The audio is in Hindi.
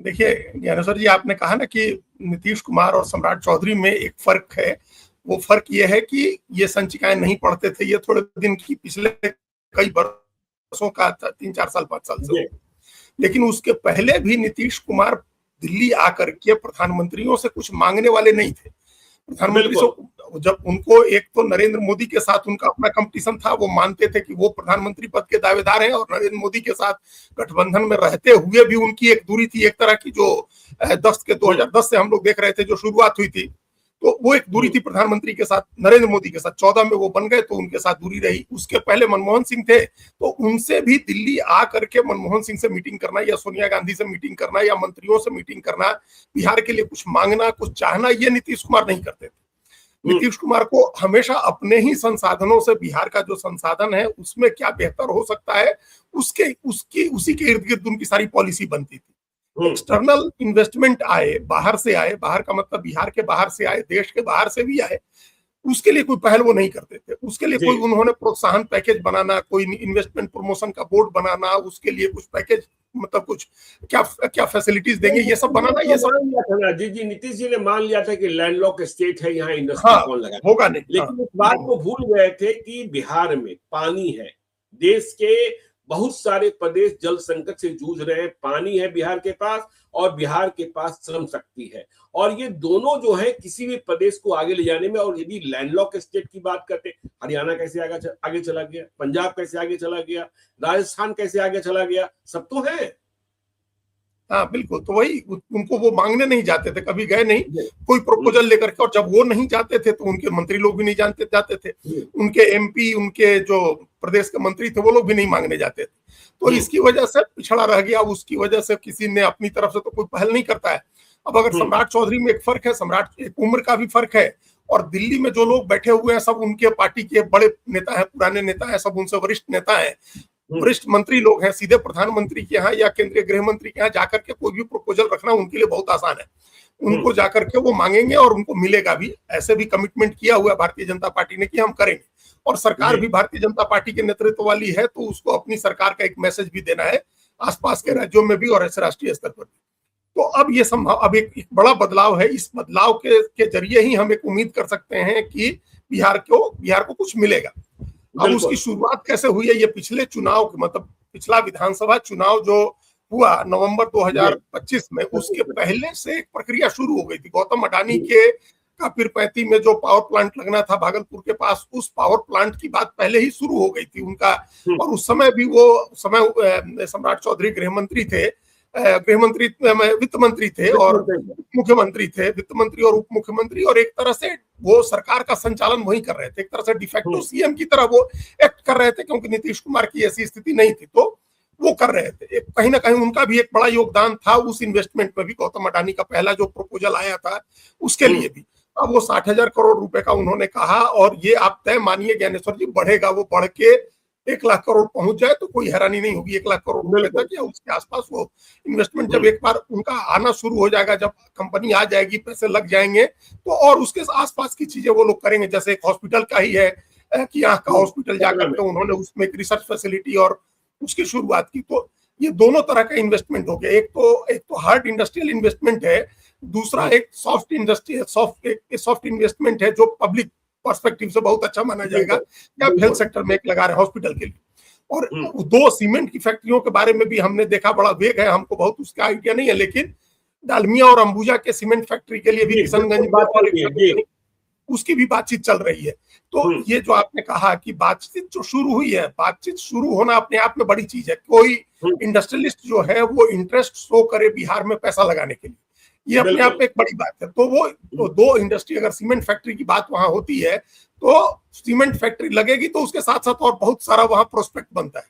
देखिए ज्ञानेश्वर जी, आपने कहा ना कि नीतीश कुमार और सम्राट चौधरी में एक फर्क है। वो फर्क ये है कि ये संचिकाएं नहीं पढ़ते थे, ये थोड़े दिन की पिछले कई वर्षों का था, 3-4 साल 5 साल से हो। लेकिन उसके पहले भी नीतीश कुमार दिल्ली आकर के प्रधानमंत्रियों से कुछ मांगने वाले नहीं थे। प्रधानमंत्री से जब उनको एक तो नरेंद्र मोदी के साथ उनका अपना कंपटीशन था, वो मानते थे कि वो प्रधानमंत्री पद के दावेदार हैं, और नरेंद्र मोदी के साथ गठबंधन में रहते हुए भी उनकी एक दूरी थी, एक तरह की जो 2010 से हम लोग देख रहे थे जो शुरुआत हुई थी, तो वो एक दूरी थी प्रधानमंत्री के साथ, नरेंद्र मोदी के साथ। 14 में वो बन गए तो उनके साथ दूरी रही। उसके पहले मनमोहन सिंह थे, तो उनसे भी दिल्ली आ करके मनमोहन सिंह से मीटिंग करना या सोनिया गांधी से मीटिंग करना या मंत्रियों से मीटिंग करना, बिहार के लिए कुछ मांगना, कुछ चाहना, ये नीतीश कुमार नहीं करते थे। नीतीश कुमार को हमेशा अपने ही संसाधनों से, बिहार का जो संसाधन है उसमें क्या बेहतर हो सकता है, उसी के इर्द गिर्द उनकी सारी पॉलिसी बनती थी। एक्सटर्नल इन्वेस्टमेंट आए, बाहर से आए, बाहर का मतलब बिहार के बाहर से आए, देश के बाहर से भी आए, उसके लिए कोई पहल वो नहीं करते थे। उसके लिए कोई उन्होंने प्रोत्साहन पैकेज बनाना, कोई इन्वेस्टमेंट प्रमोशन का बोर्ड बनाना, उसके लिए कुछ पैकेज, मतलब कुछ क्या फैसिलिटीज देंगे, ये सब बनाना, ये सब जी नीतीश जी ने मान लिया था कि लैंडलॉक स्टेट है, यहाँ इंडस्ट्री कौन लगाएगा, होगा नहीं। लेकिन इस बात को भूल गए थे कि बिहार में पानी है। देश के बहुत सारे प्रदेश जल संकट से जूझ रहे हैं, पानी है बिहार के पास और बिहार के पास श्रम शक्ति है, और ये दोनों जो है किसी भी प्रदेश को आगे ले जाने में। और यदि लैंडलॉक स्टेट की बात करते, हरियाणा कैसे आगे चला गया, पंजाब कैसे आगे चला गया, राजस्थान कैसे आगे चला गया, सब तो है। हाँ बिल्कुल, तो वही उनको वो मांगने नहीं जाते थे, कभी गए नहीं कोई प्रपोजल लेकर के, और जब वो नहीं जाते थे तो उनके मंत्री लोग भी नहीं जाते थे, उनके एमपी, उनके जो प्रदेश के मंत्री थे वो लोग भी नहीं मांगने जाते थे। तो इसकी वजह से पिछड़ा रह गया, उसकी वजह से किसी ने अपनी तरफ से तो कोई पहल नहीं करता है। अब अगर सम्राट चौधरी में एक फर्क है, सम्राट एक उम्र का भी फर्क है, और दिल्ली में जो लोग बैठे हुए हैं सब उनके पार्टी के बड़े नेता हैं, पुराने नेता हैं, सब उनसे वरिष्ठ नेता हैं, वरिष्ठ मंत्री लोग हैं। सीधे प्रधानमंत्री के यहाँ या केंद्रीय गृह मंत्री के यहाँ जाकर के कोई भी प्रपोजल रखना उनके लिए बहुत आसान है। उनको जाकर के वो मांगेंगे और उनको मिलेगा भी। ऐसे भी कमिटमेंट किया हुआ है भारतीय जनता पार्टी ने कि हम करेंगे, और सरकार भी भारतीय जनता पार्टी के नेतृत्व वाली है, तो उसको अपनी सरकार का एक मैसेज भी देना है आसपास के राज्यों में भी और ऐसे राष्ट्रीय स्तर पर भी। तो अब ये संभव, अब एक बड़ा बदलाव है। इस बदलाव के जरिए ही हम एक उम्मीद कर सकते हैं कि बिहार को कुछ मिलेगा। अब उसकी शुरुआत कैसे हुई है, ये पिछले चुनाव, मतलब पिछला विधानसभा चुनाव जो हुआ नवंबर 2025 में, उसके पहले से एक प्रक्रिया शुरू हो गई थी। गौतम अडानी के पीरपैंती में जो पावर प्लांट लगना था भागलपुर के पास, उस पावर प्लांट की बात पहले ही शुरू हो गई थी उनका। और उस समय भी सम्राट चौधरी गृह मंत्री थे, वित्त मंत्री थे और मुख्यमंत्री थे, वित्त मंत्री और उप मुख्यमंत्री, और एक तरह से वो सरकार का संचालन वही कर रहे थे। एक तरह से डिफेक्टो सीएम की तरह वो एक्ट कर रहे थे, क्योंकि नीतीश कुमार की ऐसी स्थिति नहीं थी, तो वो कर रहे थे। कहीं ना कहीं उनका भी एक बड़ा योगदान था उस इन्वेस्टमेंट में भी। गौतम अडानी का पहला जो प्रपोजल आया था उसके लिए भी अब वो 60,000 करोड़ रुपए का उन्होंने कहा, और ये आप तय मानिए ज्ञानेश्वर जी, बढ़ेगा, वो बढ़ के 1 लाख करोड़ पहुंच जाए तो कोई हैरानी नहीं होगी। 1 लाख करोड़ रुपए तक या उसके आसपास वो इन्वेस्टमेंट जब एक बार उनका आना शुरू हो जाएगा, जब कंपनी आ जाएगी, पैसे लग जाएंगे, तो और उसके आसपास की चीजें वो लोग करेंगे। जैसे एक हॉस्पिटल का ही है कि आंख का हॉस्पिटल जाकर के उन्होंने उसमें एक रिसर्च फैसिलिटी और उसकी शुरुआत की। तो ये दोनों तरह का इन्वेस्टमेंट हो गया। एक तो हार्ड इंडस्ट्रियल इन्वेस्टमेंट है, दूसरा एक सॉफ्ट इन्वेस्टमेंट है जो पब्लिक पर्सपेक्टिव से बहुत अच्छा माना जाएगा, या हेल्थ सेक्टर में एक लगा रहे हॉस्पिटल के लिए। और 2 सीमेंट की फैक्ट्रियों के बारे में भी हमने देखा, बड़ा वेग है, हमको बहुत उसका आइडिया नहीं है, लेकिन डालमिया और अंबुजा के सीमेंट फैक्ट्री के लिए भी किशनगंज उसकी भी बातचीत चल रही है। तो ये जो आपने कहा कि बातचीत जो शुरू हुई है, बातचीत शुरू होना अपने आप में बड़ी चीज है। कोई इंडस्ट्रियलिस्ट जो है वो इंटरेस्ट शो करे बिहार में पैसा लगाने के लिए, ये अपने आप में एक बड़ी बात है। तो वो 2 इंडस्ट्री, अगर सीमेंट फैक्ट्री की बात वहां होती है तो सीमेंट फैक्ट्री लगेगी, तो उसके साथ साथ और बहुत सारा वहां प्रोस्पेक्ट बनता है।